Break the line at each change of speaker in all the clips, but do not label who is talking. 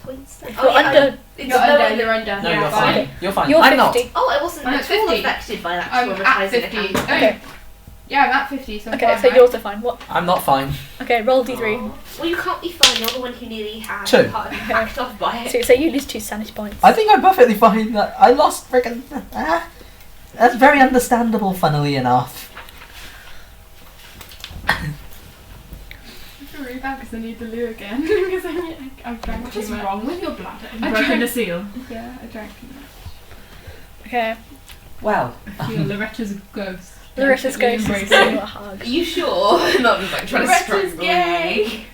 points then?
You're under.
You're under.
No,
Yeah,
you're
fine.
fine. You're fine.
You're
I'm not.
50.
Oh, I wasn't
I'm at
at all
50.
affected by that.
I'm at 50.
Okay.
Yeah, I'm at 50, so I'm
Okay,
fine,
so
right?
you're also fine. What?
I'm not fine.
Okay, roll d3.
Oh. Well, you can't be fine. You're the one who nearly had
2.
hacked off by it.
So you lose 2 sanity points.
I think I'm perfectly fine. I lost freaking. That's very understandable, funnily enough.
I feel really bad because I need the loo again. Because I've drank
What
too
is
much.
wrong with your bladder?
I
Broken
drank-
the seal.
Yeah, I drank too much.
Okay.
Well,
I feel Loretta's ghost.
Loretta's ghost is
Embrace
giving
it.
you a hug.
Are you sure? Not just like trying to
Loretta's
strangle
gay.
me.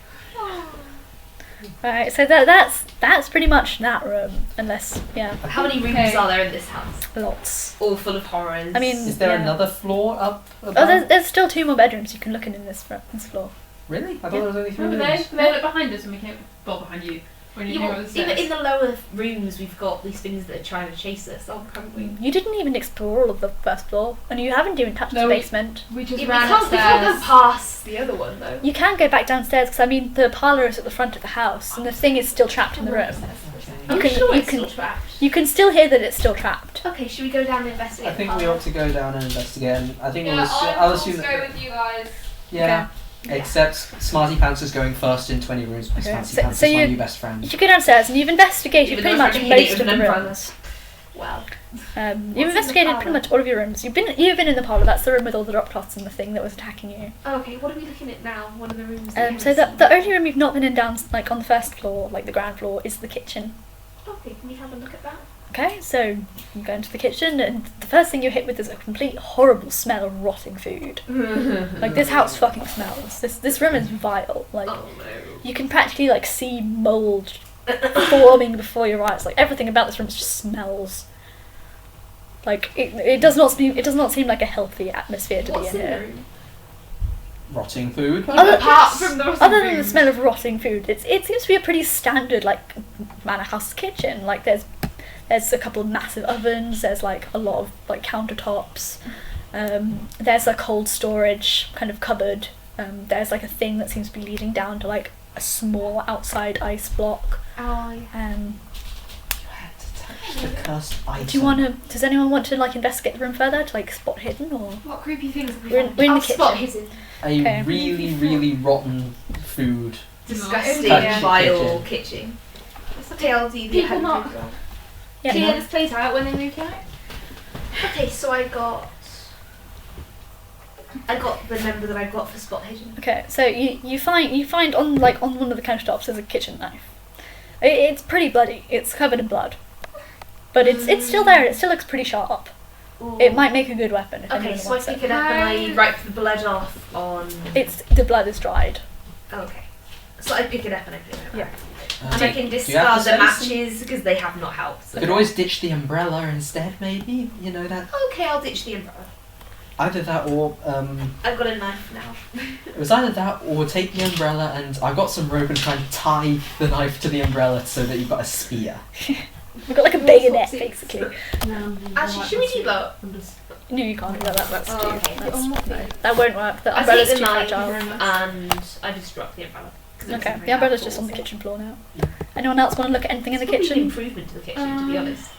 Right, so that's pretty much that room, unless
How many rooms
Okay.
are there in this house?
lots.
All full of horrors.
I mean,
is there
yeah.
another floor up above?
Oh, there's still 2 more bedrooms you can look in this floor.
Really? I thought there was only 3
Were
rooms.
they look behind us when we came. Well, behind you. When you
Yeah,
came
well,
up the
even
stairs.
in the lower rooms, we've got these things that are trying to chase us, haven't we?
You didn't even explore all of the first floor, and you haven't even touched
No,
the
we-
basement.
We just
Yeah,
ran
we can't go
upstairs.
past the other one though.
You can go back downstairs because I mean the parlour is at the front of the house, and the thing is still trapped in the room.
I'm
can-
sure
you
it's
can-
still trapped.
You can still hear that it's still trapped.
Okay, should we go down and investigate?
I think
the
we
parlour?
ought to go down and investigate. And I think
Yeah,
I'll assume
go
that.
with you guys.
Yeah.
Okay.
Except Smarty Pants is going first in 20 rooms because
Okay,
Fancy
so-
Pants
so
is my
you-
new best friend.
You go downstairs and you've investigated
Even
pretty
though
much
it's really
most
with
of the
an umbrella.
rooms.
Wow.
You've
in the
investigated
parlour?
pretty much all of your rooms. You've been in the parlour. That's the room with all the drop cloths and the thing that was attacking you.
Oh, okay, what are we looking at now? One of the rooms. that
So
we
the only room you've not been in down like on the first floor, like the ground floor, is the kitchen.
Okay, can we have a look at that?
Okay, so you go into the kitchen and the first thing you're hit with is a complete horrible smell of rotting food. Like this house fucking smells. This room is vile. Like
Oh no.
you can practically like see mold forming before your eyes. Like everything about this room just smells. Like it does not seem like a healthy atmosphere to
What's
be
in
in
the
here.
room?
Rotting food.
Apart from the
Other than the smell of rotting food, it seems to be a pretty standard like manor house kitchen. Like there's a couple of massive ovens. There's like a lot of like countertops. There's a cold storage kind of cupboard. There's like a thing that seems to be leading down to like a small outside ice block.
Oh, yeah.
You had to touch the cursed item.
Do you want to? Does anyone want to like investigate the room further to like spot hidden or?
What creepy things have we
We're
found?
in
I'll
the
spot
kitchen.
hidden.
A
Okay.
really, really rotten food.
Disgusting,
Touch
vile
kitchen.
kitchen. Okay, I'll do the
People
head
not-
move roll.
Yeah.
Clear this place out when they moved out.
Okay, so I got the number that I got for spot hidden.
Okay, so you find on one of the countertops there's a kitchen knife. It's pretty bloody. It's covered in blood, but it's still there. It still looks pretty sharp.
Ooh.
It might make a good weapon if
Okay,
anyone
so I
wants
pick
it.
it up and I wipe the blood off on.
The blood is dried.
Okay. So I pick it up and I put it
Yeah.
back. And I can
Do you have
discard
to
the
say
matches because they have not helped.
You could always ditch the umbrella instead, maybe. You know that.
Okay, I'll ditch the umbrella.
Either that or
I've got a knife now.
it was either that or take the umbrella and I've got some rope and try and tie the knife to the umbrella so that you've got a spear.
We've got like a bayonet basically.
No.
Actually, should we do that?
No, you can't do that. That's
Oh,
too.
okay.
That won't work. The
I
umbrella's
take
too
the knife
fragile.
and I just drop the umbrella. 'cause it
Okay,
wasn't
the
very
umbrella's
helpful,
just on the
so-
kitchen floor now. Anyone else want to look at anything in the
It's probably an
kitchen?
improvement to the kitchen, to be honest.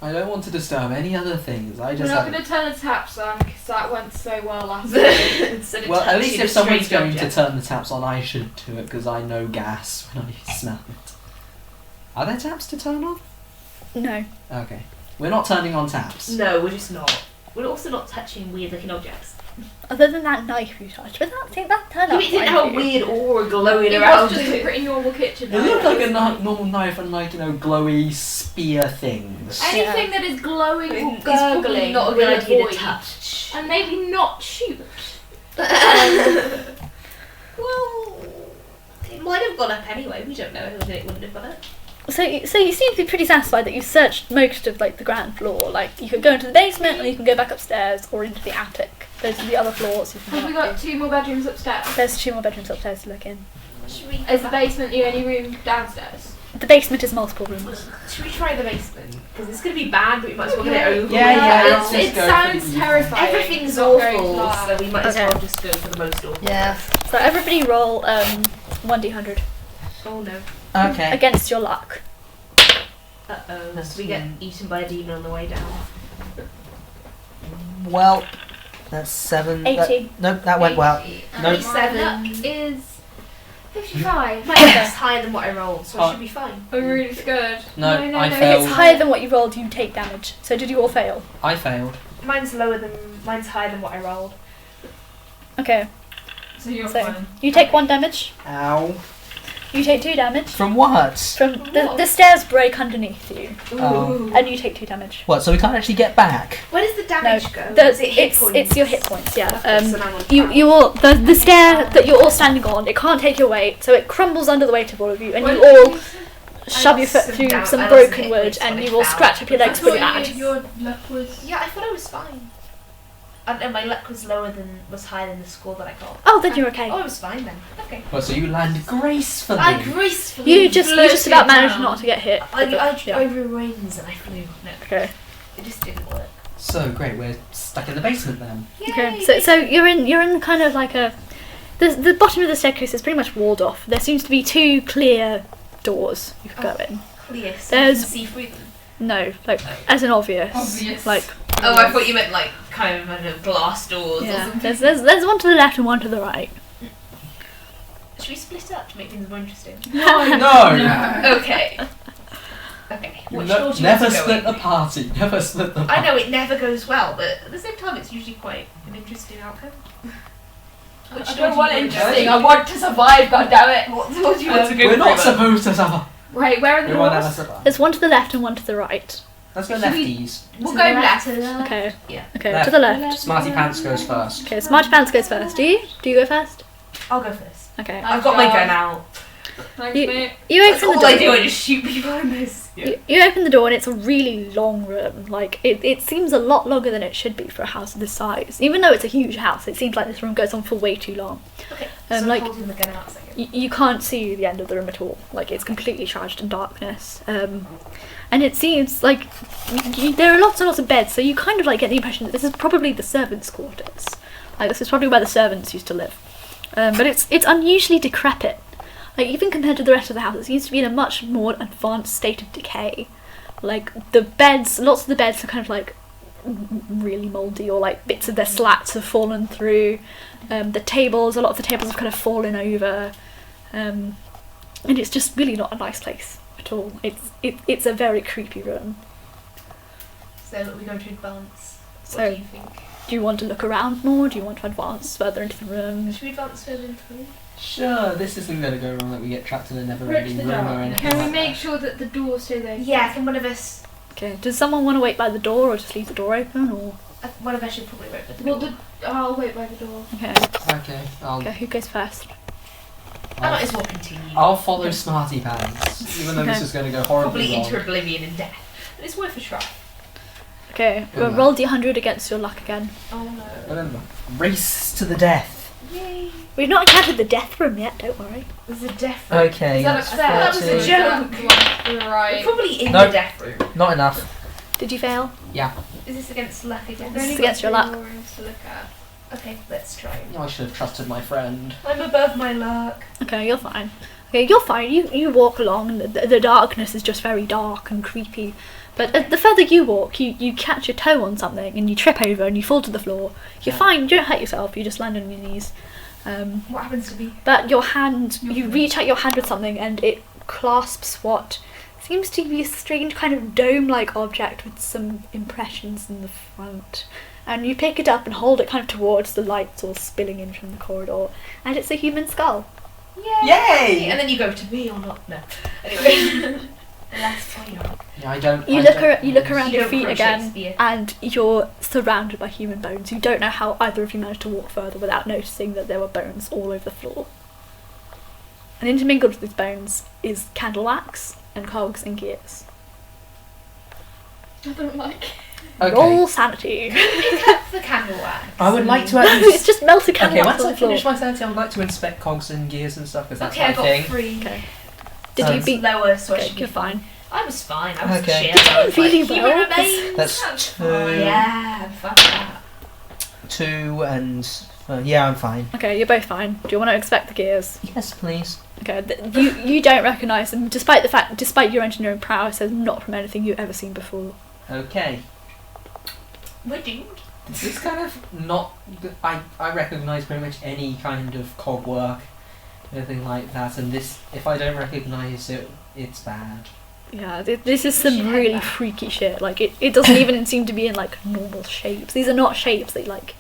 I don't want to disturb any other things. I
We're
just
not
have.
going to turn the taps on because that went so well last time.
Instead of
Well, at least
touching
if
a
someone's
strange
going to
object.
turn the taps on, I should do it because I know gas when I smell it. Are there taps to turn on?
No.
Okay. We're not turning on taps.
No, we're just not. We're also not touching weird looking objects.
Other than that knife you touched, but that turned
You
out
didn't
fine
have
for
a
you.
weird aura glowing
It
around
was just a
it.
pretty normal kitchen.
It looked like a
knife.
normal knife and like, glowy spear things.
Anything that is glowing or
It's probably
gurgling,
not a
we'll
good idea to
avoid.
touch.
And maybe not shoot.
Well, it might have gone up anyway. We don't know whether it wouldn't have gone up.
So you seem to be pretty satisfied that you've searched most of like the ground floor. Like you could go into the basement, or you can go back upstairs, or into the attic. Those are the other floors you can
Have
go
we
up
got
to.
2 more bedrooms upstairs?
There's 2 more bedrooms upstairs to look in.
Should we?
Is the basement the only room downstairs?
The basement is multiple rooms.
Should we try the basement? Because it's going to be bad, but we might as well get
Okay.
it over.
Yeah,
with.
let's just
It
go for
sounds
the-
terrifying.
Everything's
It's not very
awful,
far.
so we might as
Okay.
well just go for the most awful.
Yeah.
So everybody roll 1d100.
Oh no.
Okay.
against your luck.
Uh-oh. So we get eaten by a demon on the way down.
Well, that's 7.
80.
Nope, that went well.
80.
No.
And my luck is 55.
My luck's higher than what I rolled, so I should be fine.
I'm really scared.
No, I
If
failed.
it's higher than what you rolled, you take damage. So did you all fail?
I failed.
Mine's higher than what I rolled.
Okay.
So you're
So
fine.
you take 1 damage.
Ow.
You take 2 damage.
From what?
From the stairs break underneath you,
Oh.
and you take 2 damage.
What, so we can't actually get back?
Where does the damage go?
The-
Is it hit points?
it's your hit points, yeah.
Okay, so now I'm on
You all the stair that you're all standing on, it can't take your weight, so it crumbles under the weight of all of you, and you all shove your foot through some
I lost
broken
hit
wood,
points
and
when
you
I
all
fell.
scratch up your legs pretty bad.
Your luck was.
Yeah, I thought I was fine. I don't know, my luck was higher than the score that I got.
Oh, then you're okay.
Oh, I was fine then. Okay.
Well, so you landed gracefully.
I gracefully.
You just
floated
about managed
down.
not to get hit.
I
Yeah.
over rings and I flew. No,
Okay.
it just didn't work.
So great, we're stuck in the basement then.
Okay. So you're in kind of like a the bottom of the staircase is pretty much walled off. There seems to be 2 clear doors you could go in.
Clear, so
There's-
you can see through them.
No, like as an obvious.
Obvious.
Like
Oh, I thought you meant like kind of, I don't know, glass doors or
yeah.
something.
There's one to the left and one to the right.
Should we split up to make things more interesting?
No!
Okay. Okay. Which
No,
door do you
never
want to go
split
in?
the party. Never split the party.
I know it never goes well, but at the same time, it's usually quite an interesting outcome. Which
I
door
don't
do
want
you
interesting.
go
I want to survive. God damn it.
What do you want to go
We're
for?
not
then?
supposed to suffer.
Right, where are the
We want to
doors?
survive.
There's one to the left and one to the right.
Let's go
Should we-
lefties.
We'll
To
go
the
left.
to the left.
Okay.
Yeah.
Okay,
Left.
to the left.
Smarty Pants goes first.
Okay, Smarty Pants goes first. Do you? Do you go first?
I'll go first.
Okay.
I've got my gun out.
Thanks,
You-
mate.
You
That's
open the
all
door.
I do. I just shoot people in this.
You open the door and it's a really long room. Like it seems a lot longer than it should be for a house of this size. Even though it's a huge house, it seems like this room goes on for way too long.
Okay.
Um,
So
like-
I'm holding the gun out a second.
You can't see the end of the room at all. Like it's completely charged in darkness. And it seems like there are lots and lots of beds, so you kind of like get the impression that this is probably the servants' quarters. Like this is probably where the servants used to live. But it's unusually decrepit. Like even compared to the rest of the house, it seems to be in a much more advanced state of decay. Like the beds, lots of the beds are kind of like really mouldy, or like bits of their slats have fallen through. The tables, a lot of the tables have kind of fallen over, and it's just really not a nice place at all. It's a very creepy room.
So we're going to advance.
So-
What do you think?
Do you want to look around more? Do you want to advance further into the room?
Should we advance further into the room?
Sure, this isn't going to go wrong that we get trapped in a never
Approach
ending
the
room
door.
or anything.
Can we
like
make
that.
sure that the door stays open?
Yeah, can one of us...
Okay. Does someone want to wait by the door, or just leave the door open, or
One of us should probably wait for the
Well,
door.
I'll wait by the door.
okay?
Okay, I'll,
Okay. Who goes first?
I might as well continue.
I'll follow Smarty Pants, even though this
Okay.
is going to go horribly
Probably
wrong.
into oblivion and death. But it's worth a try.
Okay.
Good luck.
Roll D100 against your luck again.
Oh no.
Remember, race to the death.
Yay.
We've not encountered the death room yet. Don't worry.
There's a death room.
Okay,
Is that
that's
upstairs?
That was a
14.
joke.
You're
We're
right.
probably in
Nope.
the death room.
Not enough.
Did you fail?
Is this against luck again?
This is against your luck.
To look at.
Okay, let's try.
I should have trusted my friend.
I'm above my luck.
Okay, you're fine. Okay, you're fine. You walk along, and the darkness is just very dark and creepy. But the further you walk, you catch your toe on something, and you trip over, and you fall to the floor. You're
Yeah.
fine. You don't hurt yourself. You just land on your knees.
What happens to me?
But your hand, you reach out your hand with something, and it clasps what seems to be a strange kind of dome-like object with some impressions in the front. And you pick it up and hold it kind of towards the lights all spilling in from the corridor, and it's a human skull.
Yay!
Yay!
And then you go to me or not? No. Anyway. Last point.
Yeah, I don't.
You
I
look,
don't-
you look around
You
your
don't
feet
quote
again,
Shakespeare.
and you're surrounded by human bones. You don't know how either of you managed to walk further without noticing that there were bones all over the floor. And intermingled with these bones is candle wax and cogs and gears.
I don't like it.
Okay.
Roll sanity.
Pick up the candle wax.
I would like to at
it's
least.
just melted candle
Okay,
wax
once
on
I
the floor.
finish my 30, I would like to inspect cogs and gears and stuff because that's
Okay, I
my
got
thing.
3.
Okay. Did you
Sounds
beat?
Lower, so I
Okay,
should
you're
be
fine.
I was fine. I was
Okay.
chill. I was
Really
like, human
well.
remains.
That's
fine.
2,
Yeah, fuck that.
2, and yeah, I'm fine.
Okay, you're both fine. Do you want to inspect the gears?
Yes, please.
Okay, you don't recognise them, despite your engineering prowess, as not from anything you've ever seen before.
Okay.
We're doomed.
This is kind of not. I recognise pretty much any kind of cog work, anything like that, and this, if I don't recognise it, it's bad.
Yeah, this is some
Shit like
really
that.
freaky shit. Like, it doesn't even seem to be in, like, normal shapes. These are not shapes that, like...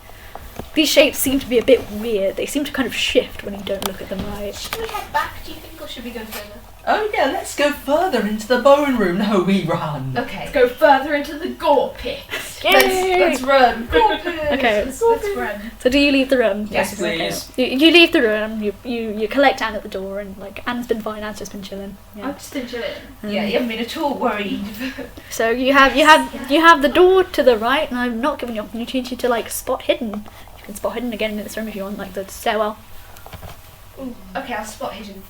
These shapes seem to be a bit weird. They seem to kind of shift when you don't look at them right.
Should we head back, do you think, or should we go further?
Oh yeah, let's go further into the bone room. No, we run.
Okay.
Let's go further into the gore pit.
Yay!
Let's run.
Okay.
Let's run.
So do you leave the room?
Yes,
Okay.
please.
You leave the room, you collect Anne at the door, and, like, Anne's been fine, Anne's just been chilling. Yeah.
I've just been chilling.
Yeah, you haven't been at all worried.
So you have the door to the right, and I'm not giving you opportunity to, like, spot hidden. You can spot hidden again in this room if you want, like the stairwell.
Ooh, okay, I'll spot hidden.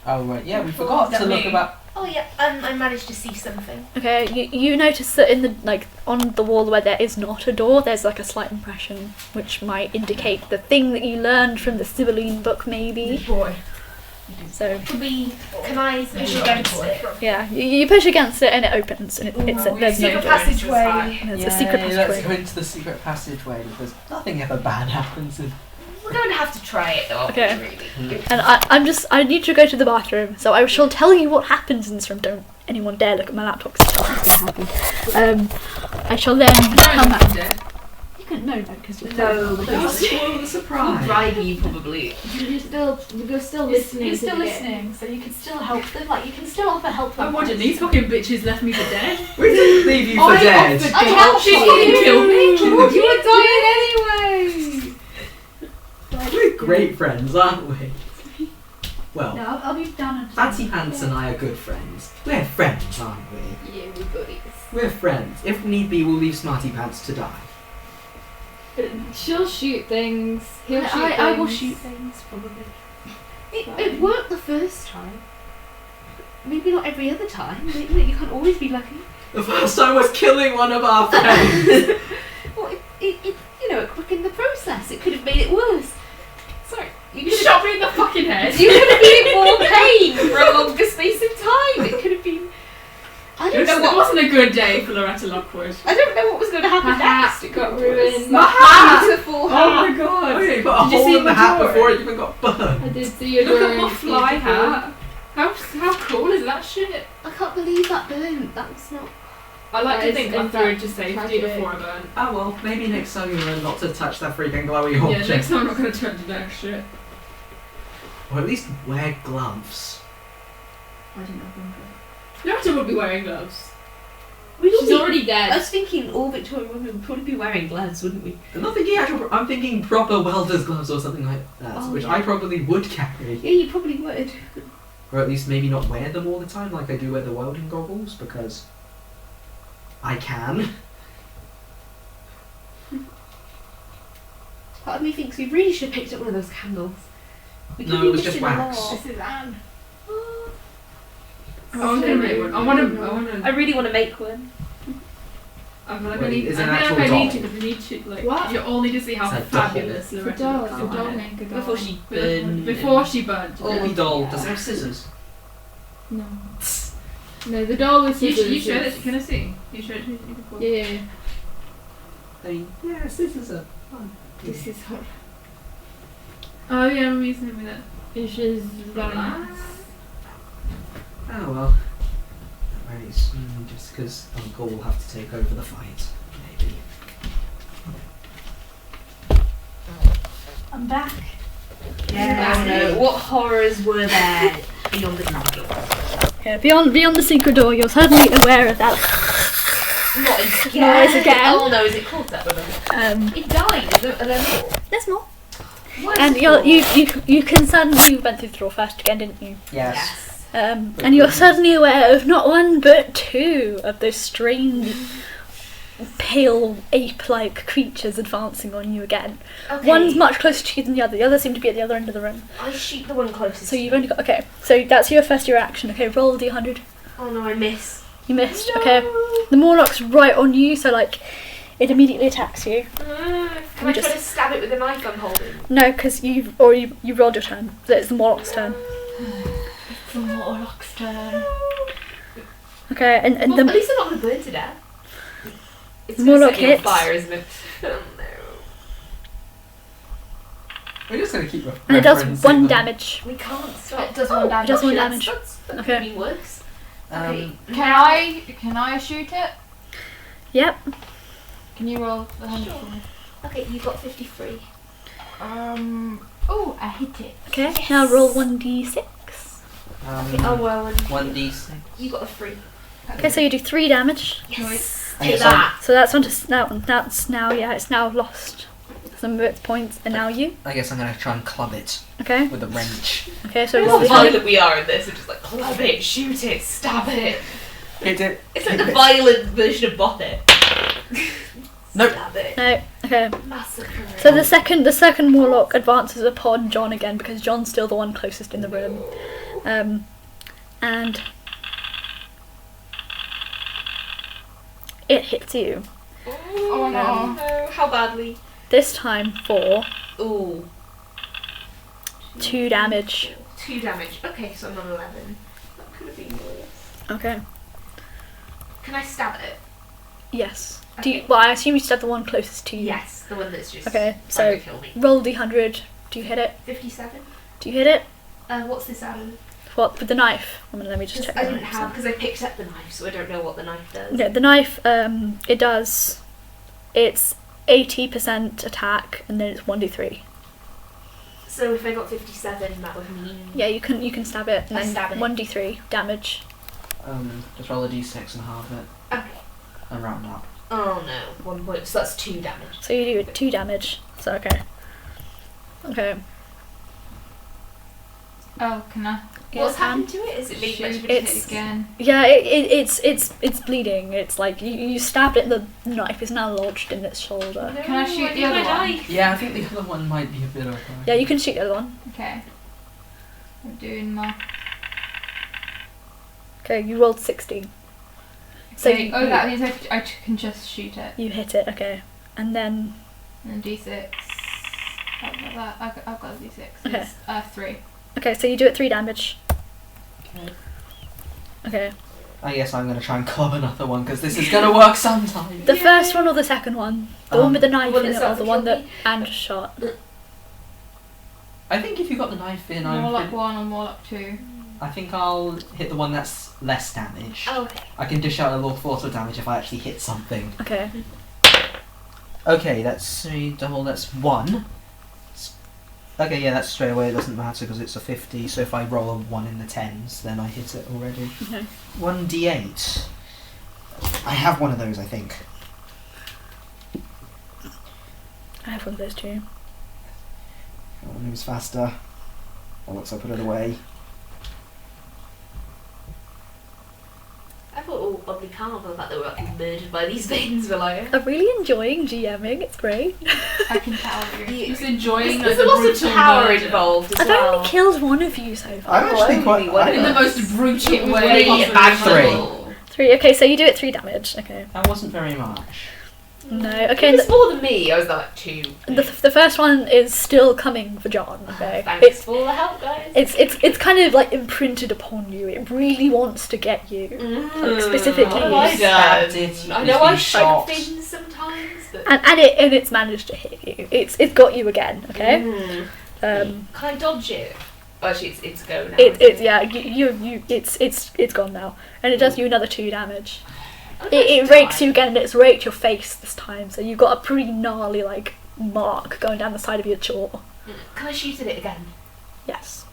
Oh right, yeah, we forgot
Is
to
that
look
me?
about.
Oh yeah, I managed to see something.
Okay, you notice that in the, like, on the wall where there is not a door, there's, like, a slight impression which might indicate the thing that you learned from the Sibylline book, maybe.
Boy.
So
Can I push against it?
yeah, you push against it and it opens, and there's no
Secret
door.
passageway.
There's a secret
Let's
passageway.
go into the secret passageway because nothing ever bad happens.
We're going to have to try it though.
Okay.
Really.
And I need to go to the bathroom, so I shall tell you what happens in this room. Don't anyone dare look at my laptop because it's not happen. I shall then come back. You can no, because you're
No,
That's
because
spoil the surprise.
driving you probably.
You're still listening.
You're
to
still
the game.
listening, so you can still help them. Like, you can still offer help.
I wouldn't. These fucking bitches left me for dead.
We didn't leave you for
I
dead.
offered
I'd
to
help
She
you.
fucking killed me.
You
were dying anyway.
We're great friends, aren't we? Well,
No, I'll be down and.
Fancy Pants and I are good friends. We're friends, aren't we?
Yeah, we buddies.
We're friends. If need be, we'll leave Smarty Pants to die.
She'll shoot things. He'll shoot things.
I will shoot things probably. It worked the first time. Maybe not every other time. You can't always be lucky.
The first time was killing one of our friends.
Well, it it quickened the process. It could have made it worse. Sorry,
You shot me in the fucking head.
You could have been in more pain for a longer space of time. It could have been. I don't know
It
what.
wasn't a good day for Loretta Lockwood.
I don't know what was going to happen
Her hat
next. It
got
could be worse.
ruined.
My
hat!
beautiful
Oh
hat.
my god.
Oh yeah, you put a
Did you
hole
see
in the
my
hat
drawing?
before it even got burned.
I did see your
Look at
drawing.
my fly hat.
How cool is that shit?
I can't believe that burnt. That was not.
I like
That
to
is
think I
in
threw it
fact
to safety
tragic.
before I burn.
Oh well, maybe next time you learn not to touch that freaking glowy
Yeah,
object.
next time I'm not going to turn to that shit.
Or at least wear gloves.
I didn't know. Loretta would be wearing gloves.
We'd all
She's
be-
already
I
dead.
was thinking all Victorian women would probably be wearing gloves, wouldn't we?
I'm not thinking actual. I'm thinking proper welder's gloves or something like that,
Oh,
which
yeah.
I probably would carry.
Yeah, you probably would.
Or at least maybe not wear them all the time, like I do wear the welding goggles, because I can.
Part of me thinks we really should have picked up one of those candles. We could
No,
be
it was just
missing a
wax.
lot.
This is Anne.
I want to make one. I want
I
to.
really want to make one.
I feel like
Wait,
I need.
is
I
it
feel
an
like I
actual
need to,
doll?
because I need to. Like,
What?
you all need to see how
It's a doll.
fabulous
The
Loretta
doll,
looks.
the doll make a doll.
Before she burned.
Before she burnt.
Oh,
Baby doll,
yeah.
does it have scissors?
No. No, the doll was
You
scissors.
showed it. Can I see? You showed it to me before.
Yeah, yeah, yeah.
I mean, yeah, scissors are fun.
This is her.
Oh yeah, I'm using it with that.
She's very nice.
Oh well. Very soon, just because Uncle will have to take over the fight, maybe.
I'm back.
Yeah, no. What horrors were there beyond the door?
Okay, beyond the secret door, you're suddenly aware of that.
Not as
Noise again.
Oh no, is it caught up with them? It died. Are there more?
There's more.
Why is
And
it
you
caught?
you can suddenly, you went through the door first again, didn't you?
Yes.
And you're suddenly aware of not one but two of those strange, pale ape-like creatures advancing on you again.
Okay.
One's much closer to you than the other. The other seem to be at the other end of the room.
I shoot the one closest.
So you've only got So that's your first reaction. Okay, roll a d100.
Oh no, I miss.
You missed. Okay. The Morlock's right on you, so like it immediately attacks you.
Can I try to stab it with the knife I'm holding?
No, because you rolled your turn. So it's the Morlock's turn. It's the Warlock's turn. Okay, and
Well,
the
at least I'm not going to burn to death. It's
More
going
like
to set me on
hits.
fire, isn't it? Oh no.
We're just gonna keep
and it does
referencing
1
them.
damage.
We can't stop.
It does 1 damage.
It does 1
That's-
damage.
That
Okay.
could be worse. Okay.
Can I shoot it?
Yep.
Can you roll the 100
Sure.
for me?
Okay, you got 53.
Oh, I hit it.
Okay, now roll 1d6.
Oh well, and
1d6.
you got a 3.
Okay, so you do 3 damage.
Yes.
I
Take
guess
that.
So that's on to that's now it's now lost some of its points, and now you.
I guess I'm gonna try and club it
Okay.
with a wrench.
Okay, so
Look
roll
how
the
violent we are in this. We're just like, club it, shoot it, stab it.
Hit it.
It's like
hit
the
it.
violent version of Bop It.
Nope.
Stab it.
No. Okay.
Massacre it.
So the second warlock advances upon John again because John's still the one closest in the room, and it hits you
Oh no.
No, how badly?
this time for
Ooh.
2 damage.
2 damage. Okay, so I'm on 11. That could have been worse.
Okay.
Can I stab it?
Yes. Do you,
Okay.
well, I assume you stabbed the one closest to you.
Yes, the one that's just
Okay,
trying
so
to kill me.
roll d100. Do you hit it?
57.
Do you hit it?
What's this out of?
What with the knife? Let me just check.
I
the
didn't
knife.
have because I picked up the knife, so I don't know what the knife does.
Okay, the knife. It does. It's 80% attack, and then it's 1d3.
So if I got 57, that would mean.
Yeah, you can stab it, and
I
then
stab it.
1d3 damage.
Just roll a d6 and halve it
Okay.
and round up.
Oh no, 1 point. So that's 2 damage.
So you do 2 damage. So okay. Okay.
Oh, can I
What's
Yeah,
happened to it? Is it made much of a
shoot
It's-
it again?
Yeah, it's bleeding. It's like you stabbed it. And the knife is now lodged in its shoulder.
No,
Can I shoot
I
the
need
other
my
one?
knife.
Yeah, I think the other one might be a bit okay.
Yeah, you can shoot the other one.
Okay. I'm doing my.
Okay, you rolled 16. So
Okay.
you,
Oh, that means I can just shoot it.
you hit it. Okay, and then
And then D6. I've got that. I've got a D6.
Okay.
It's 3.
okay, so you do it 3 damage.
Okay.
Okay.
I guess I'm gonna try and club another one because this is gonna work sometime.
The first one or the second one? The one with the knife
one
in
that's
it, or
about
the
to
one
kill
that
me?
and shot?
I think if you got the knife in,
Warlock 1 or Warlock 2.
I think I'll hit the one that's less damage.
Oh, okay.
I can dish out a little force of damage if I actually hit something.
Okay.
Okay, that's 3 double, that's 1. Okay, yeah, that's straight away, it doesn't matter because it's a 50, so if I roll a 1 in the 10s, then I hit it already.
No.
1d8. I have one of those, I think.
I have one of those too.
That moves faster. Oh, looks I put it away.
I thought all bubbly calm about the fact that we were actually murdered by these things were like.
I'm really enjoying GMing. It's great.
I can tell that you're.
Just enjoying
There's
the
a lot of
brutal
power
murder.
involved as
I've
well.
only killed one of you so far.
I'm actually quite...
one
In the
of
most brutal
It was
way
way
possible.
imaginable.
3. Okay, so you do it 3 damage. Okay.
That wasn't very much.
No.
It
Okay.
was more than me. I was like 2.
The first one is still coming for John. Okay.
Thanks for all the help, guys.
It's kind of like imprinted upon you. It really wants to get you. Like, specifically
What have I
you.
Stabbed
done?
it,
I
it's
know
been
I
shot.
shot things sometimes, but.
And it's managed to hit you. It's got you again. Okay.
Can I dodge it? Oh, actually, it's go now.
It's yeah. It's gone now, and it does you another 2 damage. It rakes you again, and it's raked your face this time. So you've got a pretty gnarly like mark going down the side of your jaw.
Can I shoot at it again?
Yes.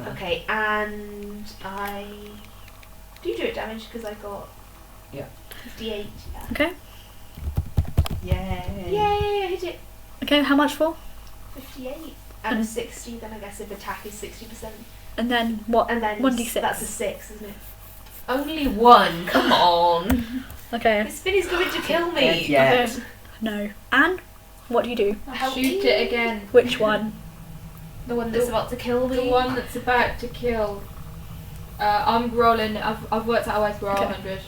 Okay, and I do it damage because I got 58. Yeah.
Okay.
Yay!
Yay! I hit it.
Okay. How much for?
58 and a 60. Then I guess if attack is 60%,
And then what?
and then
1d6.
That's a 6, isn't it? Only 1. Come on.
Okay.
This Spinny's going to kill me.
Yeah.
Okay. No. Anne, what do you do?
Help
Shoot
me.
it again.
Which one?
The one that's about to kill me.
The one that's about to kill. I'm rolling. I've worked out a way to roll
Okay.
100.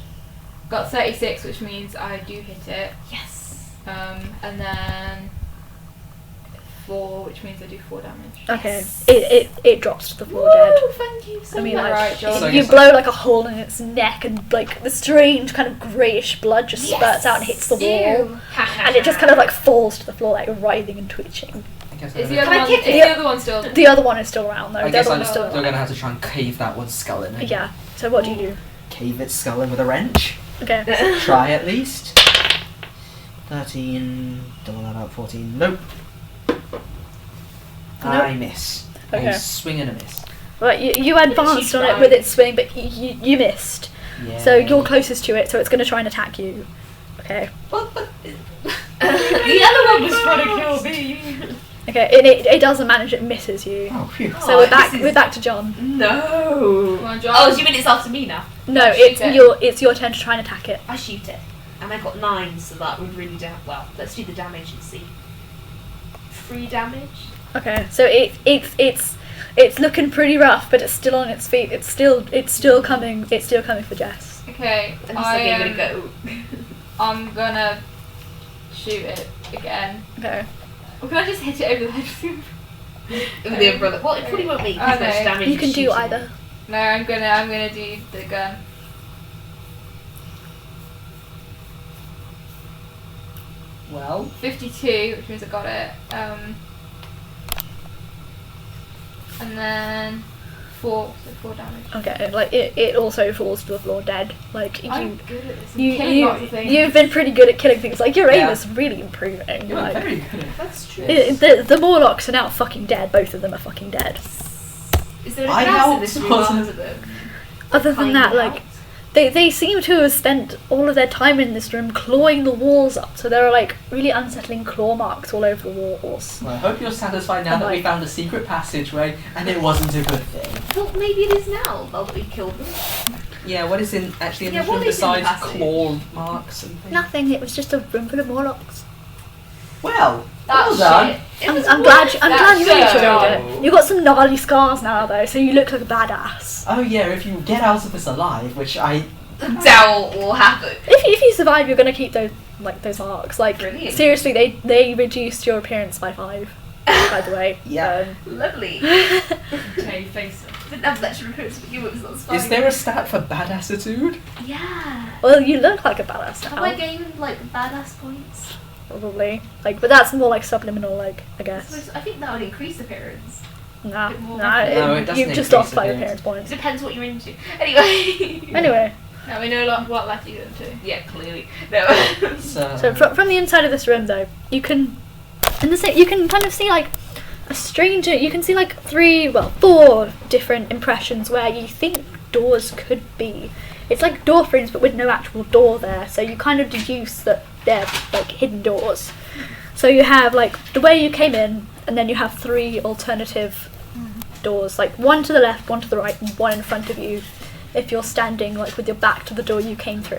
Got 36, which means I do hit it.
Yes.
And then 4, which means I do 4 damage.
Okay, it drops to the floor dead.
Woo, thank you so
I mean,
much.
like,
Alright, John.
So I
you
guess
blow like a hole in its neck, and like the strange kind of greyish blood just spurts out and hits the wall,
Ew.
and it just kind of like falls to the floor, like writhing and twitching.
I guess
Is
I'm
the other
Can I
one?
kick
Is
it?
the other one still?
The other one is still around though.
I
The
guess
other
I'm
one's still
still
alive.
gonna have to try and cave that one's skull in.
Yeah. So what do you do?
Cave its skull in with a wrench.
Okay.
Try at least. 13, double that up, 14. Nope. I miss.
Okay.
I swing and a miss.
Right, you advanced
She
on it
tried.
with its swing, but you missed.
Yeah.
So you're closest to it, so it's going to try and attack you. Okay.
But the other one was trying to kill me.
Okay, it doesn't manage. It misses you.
Oh, phew.
So
Oh,
we're back.
this is-
We're back to John.
No.
Come on, John.
Oh, so you mean it's after me now?
No,
Shoot it.
it's your turn to try and attack it.
I shoot it. And I got 9, so that would really well, let's do the damage and see. 3 damage?
Okay. So it's looking pretty rough, but it's still on its feet. It's still coming. It's still coming for Jess.
Okay,
I'm just like, I'm gonna go.
I'm gonna shoot it again.
Okay.
Or can I just hit it over the head?
With the umbrella. Well, it probably won't make as much
Okay.
damage.
You
as
can do
shooting
either.
No, I'm gonna do the gun.
Well,
52, which means I got it. And then 4, so 4 damage.
Okay. Like it also falls to the floor dead. Like
I'm good at this. I'm
you
killing lots of things.
you've been pretty good at killing things. Like your aim
Yeah.
is really improving.
you're
Like,
very good at
That's true.
the Morlocks are now fucking dead. Both of them are fucking dead.
Is there
I
anything else in
helped,
this room
wasn't
after them?
Other than that, like
helped?
they seem to have spent all of their time in this room clawing the walls up. So there are like really unsettling claw marks all over the walls.
Well, I hope you're satisfied now
Oh
that we
my-
found a secret passageway and it wasn't a good thing.
Well, maybe it is now, now that we killed them.
Yeah, what is in actually in
Yeah,
this room
what is in the
besides
passage?
claw marks and things?
Nothing. It was just a room full of Morlocks.
Well,
That's
well done.
shit. It
I'm
was
glad.
worth
I'm
that
glad you really
show.
enjoyed it. You got some gnarly scars now though, so you look like a badass.
Oh yeah, if you get out of this alive, which I
Doubt will happen.
If you survive, you're gonna keep those marks. Like
Brilliant.
seriously, they reduced your appearance by 5. By the way.
Yeah.
Lovely.
Okay, face it.
Didn't have much recruits for you, that's fine.
is there a stat for badassitude?
Yeah.
Well, you look like a badass
Have I
now.
gained like badass points?
Probably. Like, but that's more like subliminal. Like, I
I
guess.
suppose- I think that would increase appearance.
Nah,
bit more
nah.
No, it doesn't
You've just
increase
lost by your
appearance.
appearance
It
points.
depends what you're into. Anyway.
Anyway,
Now we know what left you into.
Yeah, clearly. No.
so from the inside of this room, though, you can you can kind of see like a stranger. You can see like 4 different impressions where you think doors could be. It's like door frames, but with no actual door there. So you kind of deduce that they're like hidden doors. So you have like the way you came in, and then you have 3 alternative doors, like one to the left, one to the right, and one in front of you. If you're standing like with your back to the door you came through.